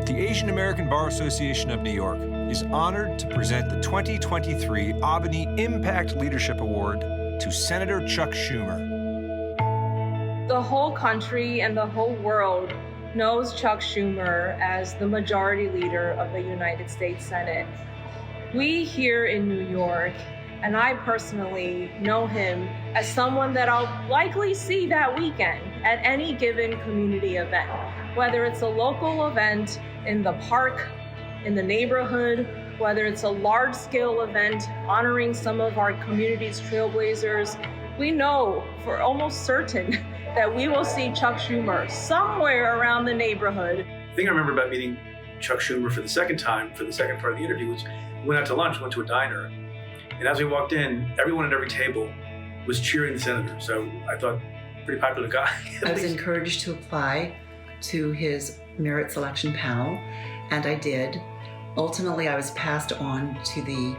The Asian American Bar Association of New York is honored to present the 2023 AABANY Impact Leadership Award to Senator Chuck Schumer. The whole country and the whole world knows Chuck Schumer as the majority leader of the United States Senate. We here in New York, and I personally know him as someone that I'll likely see that weekend at any given community event, whether it's a local event in the park, in the neighborhood, whether it's a large-scale event honoring some of our community's trailblazers. We know for almost certain that we will see Chuck Schumer somewhere around the neighborhood. The thing I remember about meeting Chuck Schumer for the second time, for the second part of the interview, was we went out to lunch, went to a diner, and as we walked in, everyone at every table was cheering the senator. So I thought, pretty popular guy. I was encouraged to apply to his merit selection panel, and I did. Ultimately, I was passed on to the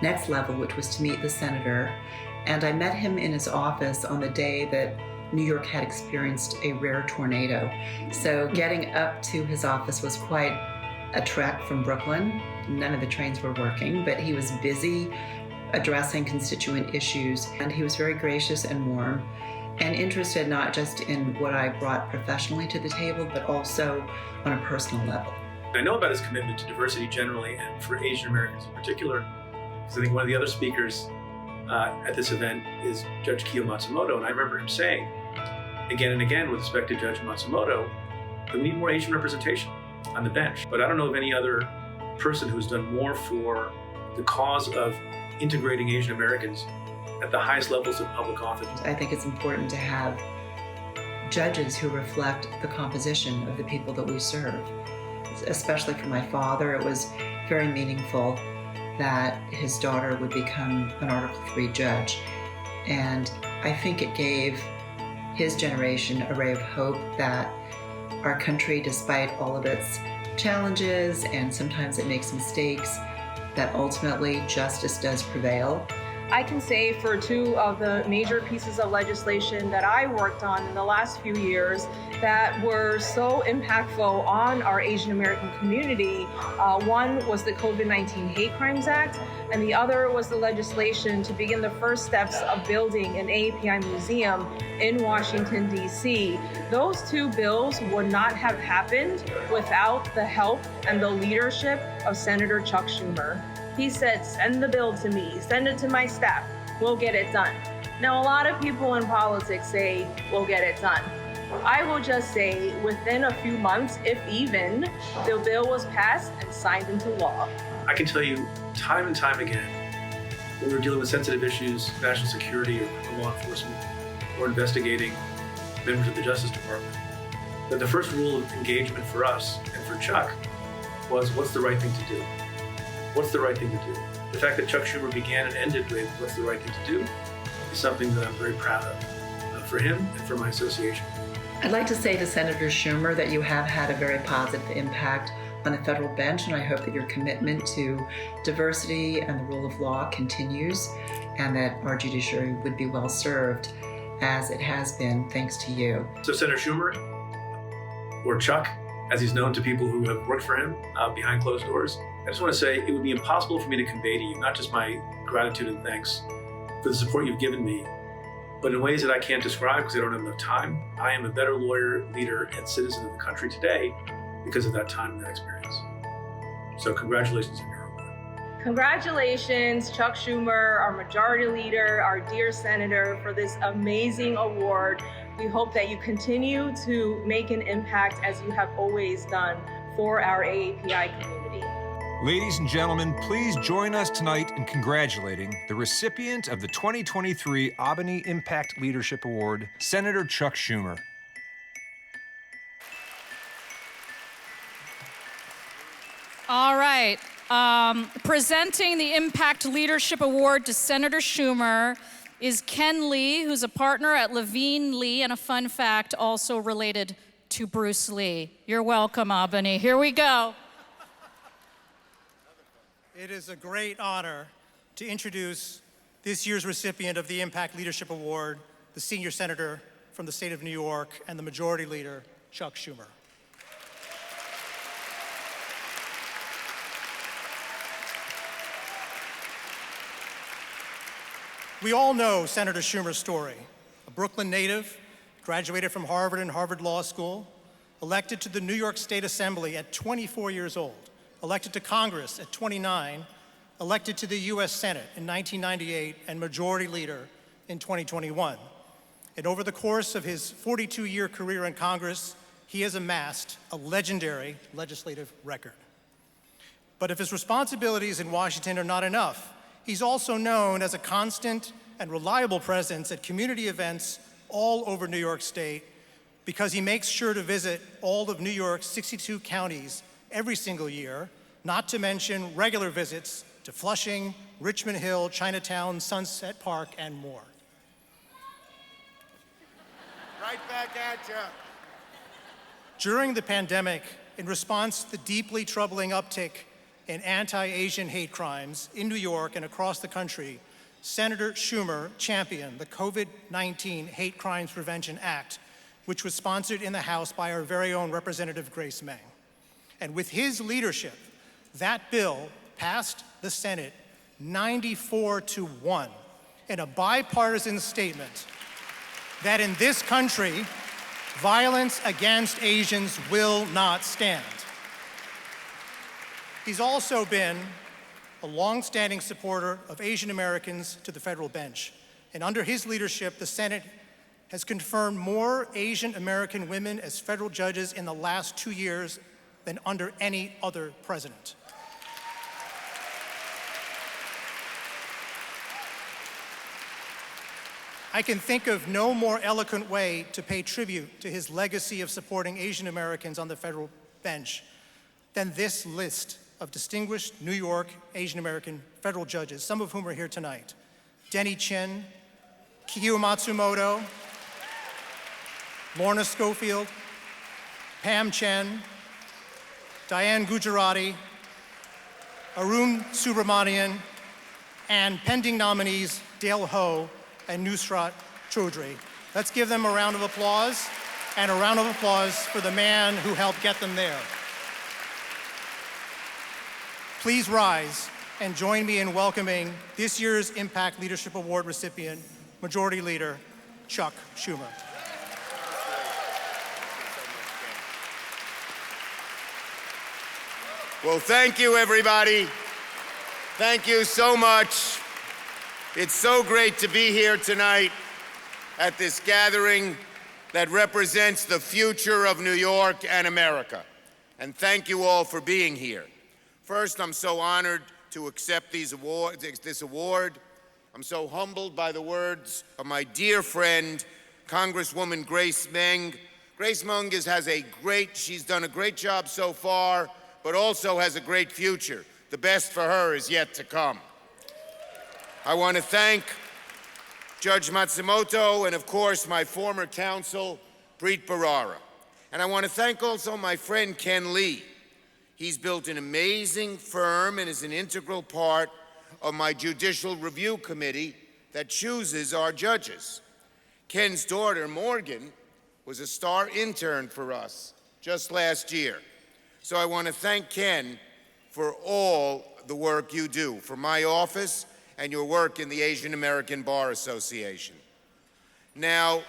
next level, which was to meet the senator, and I met him in his office on the day that New York had experienced a rare tornado. So getting up to his office was quite a trek from Brooklyn. None of the trains were working, but he was busy addressing constituent issues, and he was very gracious and warm and interested not just in what I brought professionally to the table, but also on a personal level. I know about his commitment to diversity generally and for Asian Americans in particular, because I think one of the other speakers at this event is Judge Kiyo Matsumoto, and I remember him saying again and again with respect to Judge Matsumoto that we need more Asian representation on the bench. But I don't know of any other person who's done more for the cause of integrating Asian Americans at the highest levels of public office. I think it's important to have judges who reflect the composition of the people that we serve. Especially for my father, it was very meaningful that his daughter would become an Article III judge. And I think it gave his generation a ray of hope that our country, despite all of its challenges, and sometimes it makes mistakes, that ultimately justice does prevail. I can say for two of the major pieces of legislation that I worked on in the last few years that were so impactful on our Asian American community. One was the COVID-19 Hate Crimes Act, and the other was the legislation to begin the first steps of building an AAPI museum in Washington, D.C. Those two bills would not have happened without the help and the leadership of Senator Chuck Schumer. He said, send the bill to me, send it to my staff, we'll get it done. Now, a lot of people in politics say, we'll get it done. I will just say, within a few months, if even, the bill was passed and signed into law. I can tell you time and time again, when we're dealing with sensitive issues, national security or law enforcement, or investigating members of the Justice Department, that the first rule of engagement for us and for Chuck was, what's the right thing to do? What's the right thing to do? The fact that Chuck Schumer began and ended with what's the right thing to do is something that I'm very proud of for him and for my association. I'd like to say to Senator Schumer that you have had a very positive impact on the federal bench, and I hope that your commitment to diversity and the rule of law continues, and that our judiciary would be well served, as it has been thanks to you. So Senator Schumer, or Chuck, as he's known to people who have worked for him behind closed doors, I just want to say it would be impossible for me to convey to you not just my gratitude and thanks for the support you've given me, but in ways that I can't describe because I don't have enough time. I am a better lawyer, leader, and citizen of the country today because of that time and that experience. So congratulations on your award. Congratulations, Chuck Schumer, our majority leader, our dear senator, for this amazing award. We hope that you continue to make an impact as you have always done for our AAPI community. Ladies and gentlemen, please join us tonight in congratulating the recipient of the 2023 AABANY Impact Leadership Award, Senator Chuck Schumer. All right. Presenting the Impact Leadership Award to Senator Schumer is Ken Lee, who's a partner at Levine Lee, and a fun fact, also related to Bruce Lee. You're welcome, AABANY. Here we go. It is a great honor to introduce this year's recipient of the Impact Leadership Award, the senior senator from the state of New York and the majority leader, Chuck Schumer. We all know Senator Schumer's story. A Brooklyn native, graduated from Harvard and Harvard Law School, elected to the New York State Assembly at 24 years old, elected to Congress at 29, elected to the US Senate in 1998, and Majority Leader in 2021. And over the course of his 42-year career in Congress, he has amassed a legendary legislative record. But if his responsibilities in Washington are not enough, he's also known as a constant and reliable presence at community events all over New York State because he makes sure to visit all of New York's 62 counties every single year, not to mention regular visits to Flushing, Richmond Hill, Chinatown, Sunset Park, and more. Right back at you. During the pandemic, in response to the deeply troubling uptick in anti-Asian hate crimes in New York and across the country, Senator Schumer championed the COVID-19 Hate Crimes Prevention Act, which was sponsored in the House by our very own Representative Grace Meng. And with his leadership, that bill passed the Senate 94-1 in a bipartisan statement that in this country, violence against Asians will not stand. He's also been a long-standing supporter of Asian Americans to the federal bench. And under his leadership, the Senate has confirmed more Asian American women as federal judges in the last 2 years than under any other president. I can think of no more eloquent way to pay tribute to his legacy of supporting Asian Americans on the federal bench than this list of distinguished New York Asian American federal judges, some of whom are here tonight. Denny Chin, Kiyo Matsumoto, Lorna Schofield, Pam Chen, Diane Gujarati, Arun Subramanian, and pending nominees Dale Ho and Nusrat Chaudhry. Let's give them a round of applause, and a round of applause for the man who helped get them there. Please rise and join me in welcoming this year's Impact Leadership Award recipient, Majority Leader Chuck Schumer. Well, thank you, everybody. Thank you so much. It's so great to be here tonight at this gathering that represents the future of New York and America. And thank you all for being here. First, I'm so honored to accept this award. I'm so humbled by the words of my dear friend, Congresswoman Grace Meng. Grace Meng she's done a great job so far, but also has a great future. The best for her is yet to come. I want to thank Judge Matsumoto and, of course, my former counsel, Preet Bharara. And I want to thank also my friend Ken Lee. He's built an amazing firm and is an integral part of my Judicial Review Committee that chooses our judges. Ken's daughter, Morgan, was a star intern for us just last year. So I want to thank Ken for all the work you do for my office and your work in the Asian American Bar Association. Now,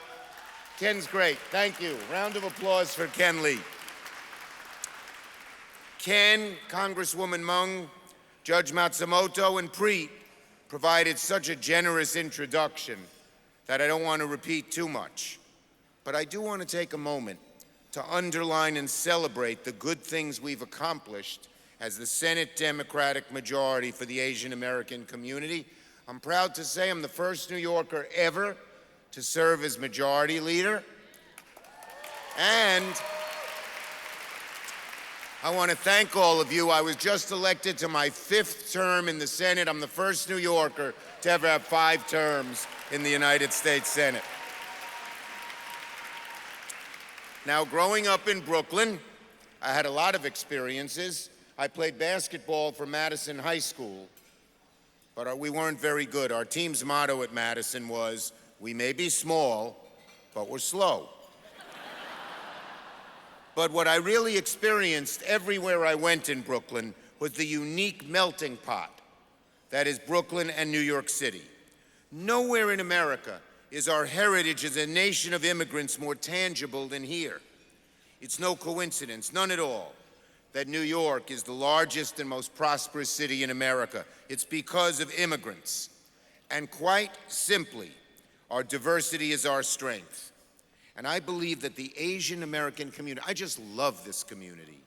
Ken's great. Thank you. Round of applause for Ken Lee. Ken, Congresswoman Meng, Judge Matsumoto, and Preet provided such a generous introduction that I don't want to repeat too much. But I do want to take a moment to underline and celebrate the good things we've accomplished as the Senate Democratic majority for the Asian American community. I'm proud to say I'm the first New Yorker ever to serve as majority leader. And I want to thank all of you. I was just elected to my 5th term in the Senate. I'm the first New Yorker to ever have 5 terms in the United States Senate. Now, growing up in Brooklyn, I had a lot of experiences. I played basketball for Madison High School, but we weren't very good. Our team's motto at Madison was, "We may be small, but we're slow." But what I really experienced everywhere I went in Brooklyn was the unique melting pot that is Brooklyn and New York City. Nowhere in America is our heritage as a nation of immigrants more tangible than here. It's no coincidence, none at all, that New York is the largest and most prosperous city in America. It's because of immigrants. And quite simply, our diversity is our strength. And I believe that the Asian American community, I just love this community.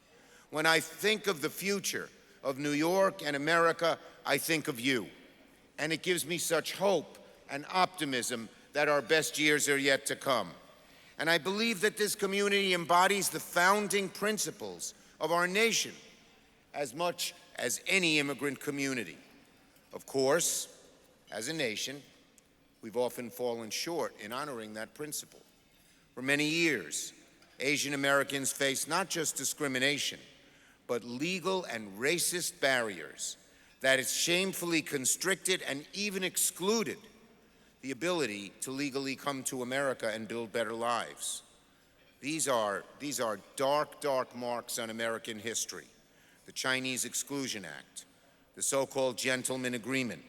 When I think of the future of New York and America, I think of you. And it gives me such hope and optimism that our best years are yet to come. And I believe that this community embodies the founding principles of our nation as much as any immigrant community. Of course, as a nation, we've often fallen short in honoring that principle. For many years, Asian Americans face not just discrimination, but legal and racist barriers that has shamefully constricted and even excluded the ability to legally come to America and build better lives. These are dark, dark marks on American history. The Chinese Exclusion Act, the so-called Gentleman Agreement,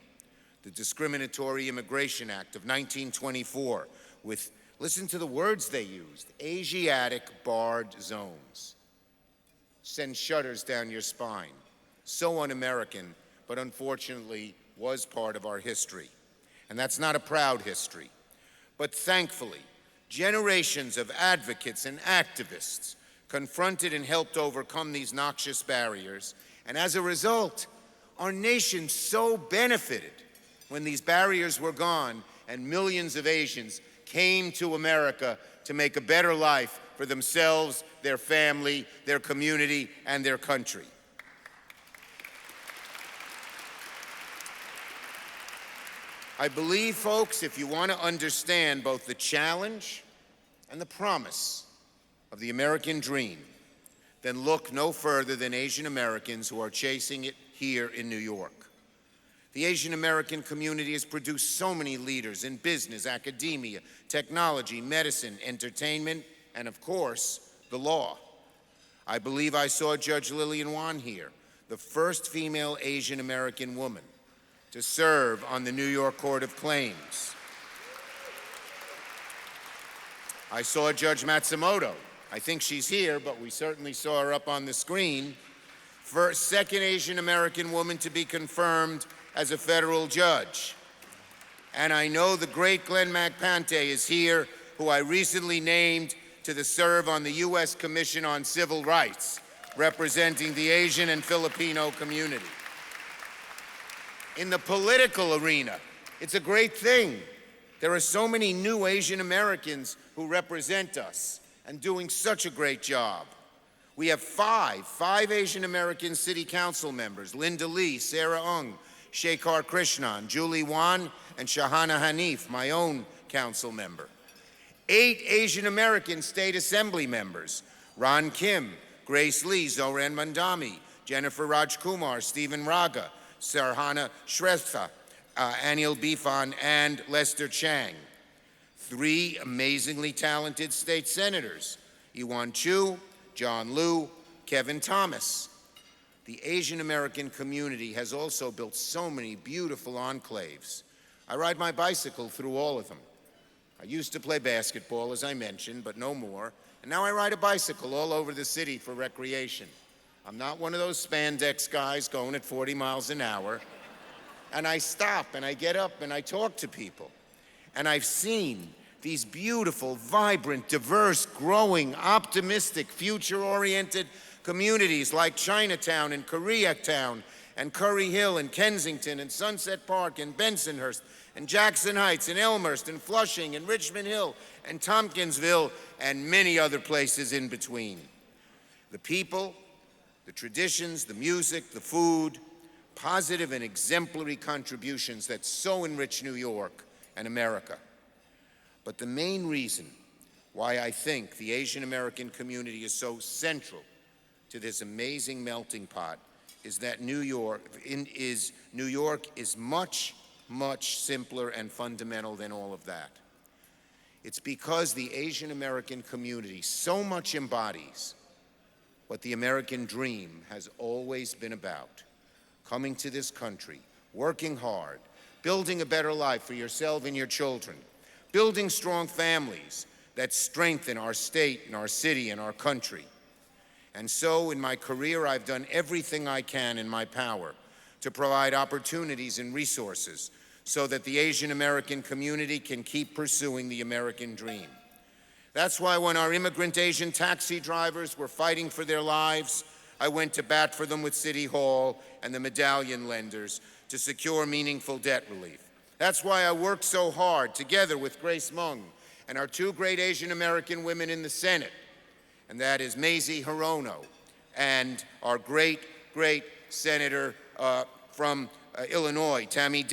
the Discriminatory Immigration Act of 1924 with, listen to the words they used, Asiatic barred zones. Send shudders down your spine. So un-American, but unfortunately was part of our history. And that's not a proud history. But thankfully, generations of advocates and activists confronted and helped overcome these noxious barriers. And as a result, our nation so benefited when these barriers were gone and millions of Asians came to America to make a better life for themselves, their family, their community, and their country. I believe, folks, if you want to understand both the challenge and the promise of the American dream, then look no further than Asian Americans who are chasing it here in New York. The Asian American community has produced so many leaders in business, academia, technology, medicine, entertainment, and of course, the law. I believe I saw Judge Lillian Wan here, the first female Asian American woman to serve on the New York Court of Claims. I saw Judge Matsumoto. I think she's here, but we certainly saw her up on the screen. Second Asian American woman to be confirmed as a federal judge. And I know the great Glenn McPante is here, who I recently named to serve on the U.S. Commission on Civil Rights, representing the Asian and Filipino community. In the political arena, it's a great thing. There are so many new Asian Americans who represent us and doing such a great job. We have five Asian American city council members, Linda Lee, Sarah Ung, Shekhar Krishnan, Julie Wan, and Shahana Hanif, my own council member. 8 Asian American state assembly members, Ron Kim, Grace Lee, Zoran Mandami, Jennifer Rajkumar, Stephen Raga, Sarhana Shrestha, Anil Bifan, and Lester Chang. 3 amazingly talented state senators, Iwan Chu, John Liu, Kevin Thomas. The Asian American community has also built so many beautiful enclaves. I ride my bicycle through all of them. I used to play basketball, as I mentioned, but no more. And now I ride a bicycle all over the city for recreation. I'm not one of those spandex guys going at 40 miles an hour. And I stop and I get up and I talk to people. And I've seen these beautiful, vibrant, diverse, growing, optimistic, future-oriented communities like Chinatown and Koreatown and Curry Hill and Kensington and Sunset Park and Bensonhurst and Jackson Heights and Elmhurst and Flushing and Richmond Hill and Tompkinsville and many other places in between. The people, the traditions, the music, the food, positive and exemplary contributions that so enrich New York and America. But the main reason why I think the Asian American community is so central to this amazing melting pot is that New York is much, much simpler and fundamental than all of that. It's because the Asian American community so much embodies what the American dream has always been about: coming to this country, working hard, building a better life for yourself and your children, building strong families that strengthen our state and our city and our country. And so in my career, I've done everything I can in my power to provide opportunities and resources so that the Asian American community can keep pursuing the American dream. That's why when our immigrant Asian taxi drivers were fighting for their lives, I went to bat for them with City Hall and the medallion lenders to secure meaningful debt relief. That's why I worked so hard together with Grace Mung and our two great Asian American women in the Senate, and that is Mazie Hirono and our great Senator from Illinois, Tammy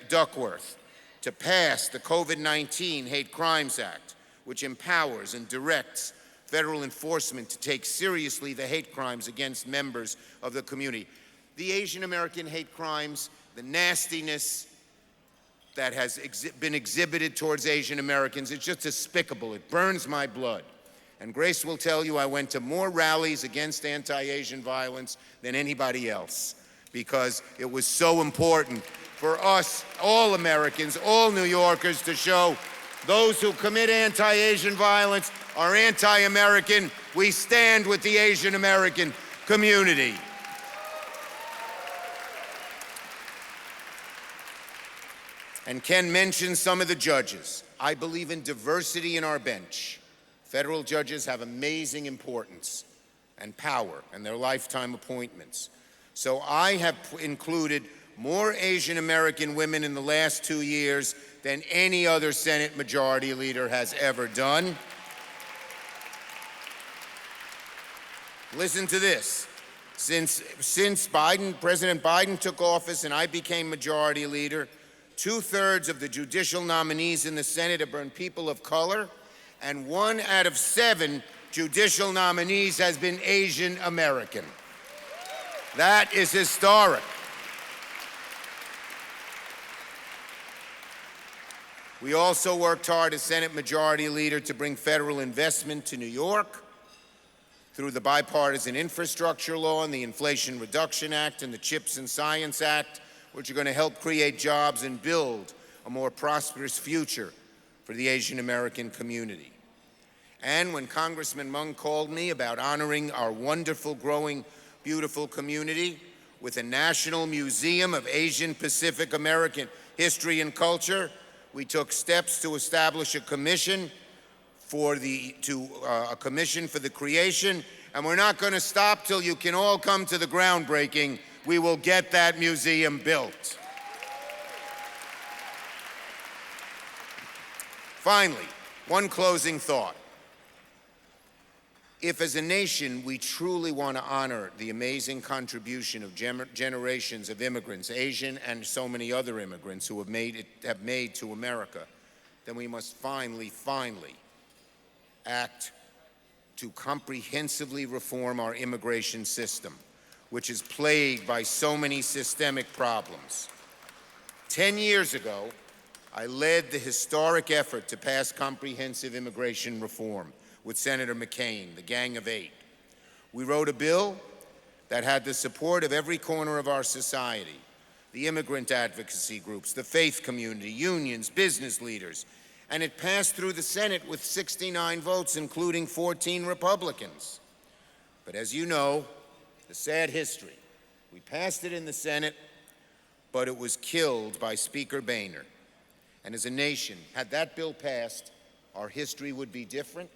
Duckworth, to pass the COVID-19 Hate Crimes Act, which empowers and directs federal enforcement to take seriously the hate crimes against members of the community. The Asian American hate crimes, the nastiness that has been exhibited towards Asian Americans, it's just despicable. It burns my blood. And Grace will tell you I went to more rallies against anti-Asian violence than anybody else, because it was so important for us, all Americans, all New Yorkers, to show those who commit anti-Asian violence are anti-American. We stand with the Asian American community. And Ken mentioned some of the judges. I believe in diversity in our bench. Federal judges have amazing importance and power and their lifetime appointments. So I have included more Asian American women in the last 2 years than any other Senate Majority Leader has ever done. Listen to this. Since President Biden took office and I became Majority Leader, 2/3 of the judicial nominees in the Senate have been people of color, and 1 out of 7 judicial nominees has been Asian American. That is historic. We also worked hard as Senate Majority Leader to bring federal investment to New York through the Bipartisan Infrastructure Law and the Inflation Reduction Act and the CHIPS and Science Act, which are going to help create jobs and build a more prosperous future for the Asian American community. And when Congressman Mung called me about honoring our wonderful, growing, beautiful community with a National Museum of Asian Pacific American History and Culture, we took steps to establish a commission for the creation, and we're not going to stop till you can all come to the groundbreaking. We will get that museum built. Finally, one closing thought. If as a nation we truly want to honor the amazing contribution of generations of immigrants, Asian and so many other immigrants who have made to America, then we must finally act to comprehensively reform our immigration system, which is plagued by so many systemic problems. 10 years ago, I led the historic effort to pass comprehensive immigration reform with Senator McCain, the Gang of Eight. We wrote a bill that had the support of every corner of our society, the immigrant advocacy groups, the faith community, unions, business leaders, and it passed through the Senate with 69 votes, including 14 Republicans. But as you know, the sad history, we passed it in the Senate, but it was killed by Speaker Boehner. And as a nation, had that bill passed, our history would be different.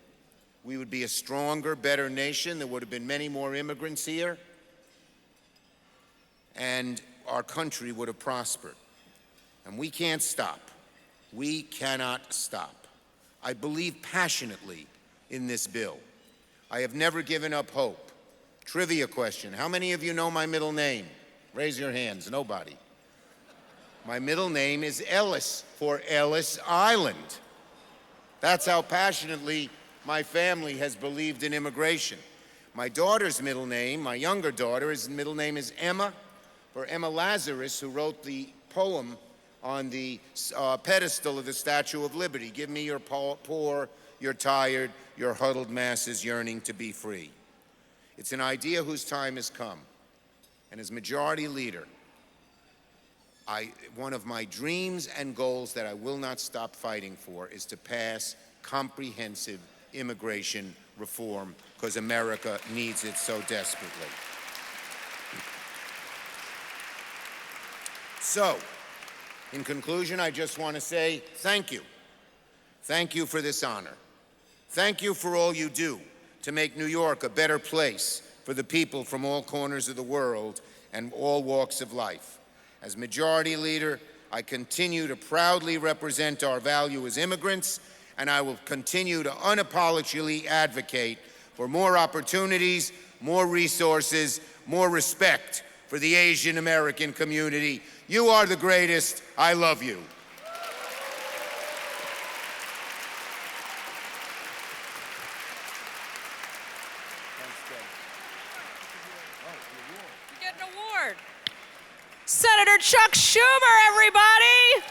We would be a stronger, better nation. There would have been many more immigrants here, and our country would have prospered. And we can't stop. We cannot stop. I believe passionately in this bill. I have never given up hope. Trivia question. How many of you know my middle name? Raise your hands. Nobody. My middle name is Ellis, for Ellis Island. That's how passionately my family has believed in immigration. My daughter's middle name, my younger daughter, his middle name is Emma, for Emma Lazarus, who wrote the poem on the pedestal of the Statue of Liberty. Give me your poor, your tired, your huddled masses yearning to be free. It's an idea whose time has come. And as Majority Leader, One of my dreams and goals that I will not stop fighting for is to pass comprehensive immigration reform, because America needs it so desperately. So, in conclusion, I just want to say thank you. Thank you for this honor. Thank you for all you do to make New York a better place for the people from all corners of the world and all walks of life. As Majority Leader, I continue to proudly represent our value as immigrants, and I will continue to unapologetically advocate for more opportunities, more resources, more respect for the Asian American community. You are the greatest. I love you. You get an award. Senator Chuck Schumer, everybody.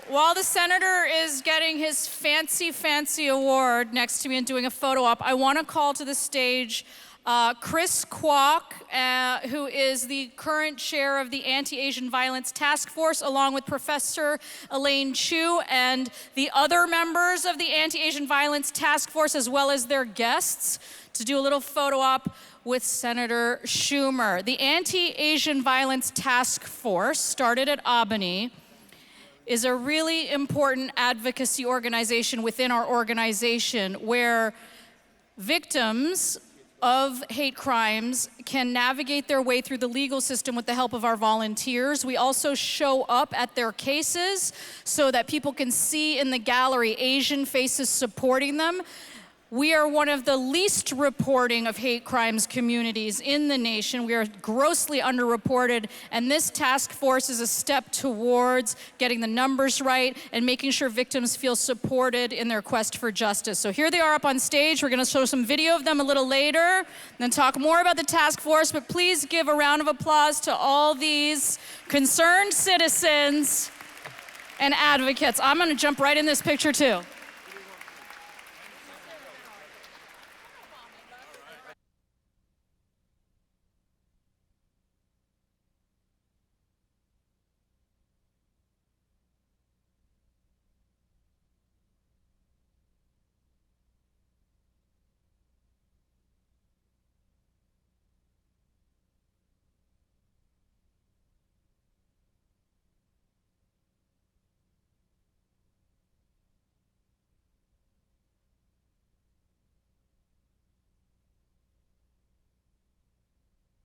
While the senator is getting his fancy award next to me and doing a photo op, I want to call to the stage Chris Kwok, who is the current chair of the Anti-Asian Violence Task Force, along with Professor Elaine Chu and the other members of the Anti-Asian Violence Task Force, as well as their guests, to do a little photo op with Senator Schumer. The Anti-Asian Violence Task Force, started at AABANY, is a really important advocacy organization within our organization where victims of hate crimes can navigate their way through the legal system with the help of our volunteers. We also show up at their cases so that people can see in the gallery Asian faces supporting them. We are one of the least reporting of hate crimes communities in the nation. We are grossly underreported, and this task force is a step towards getting the numbers right and making sure victims feel supported in their quest for justice. So here they are up on stage. We're gonna show some video of them a little later, then talk more about the task force, but please give a round of applause to all these concerned citizens and advocates. I'm gonna jump right in this picture too.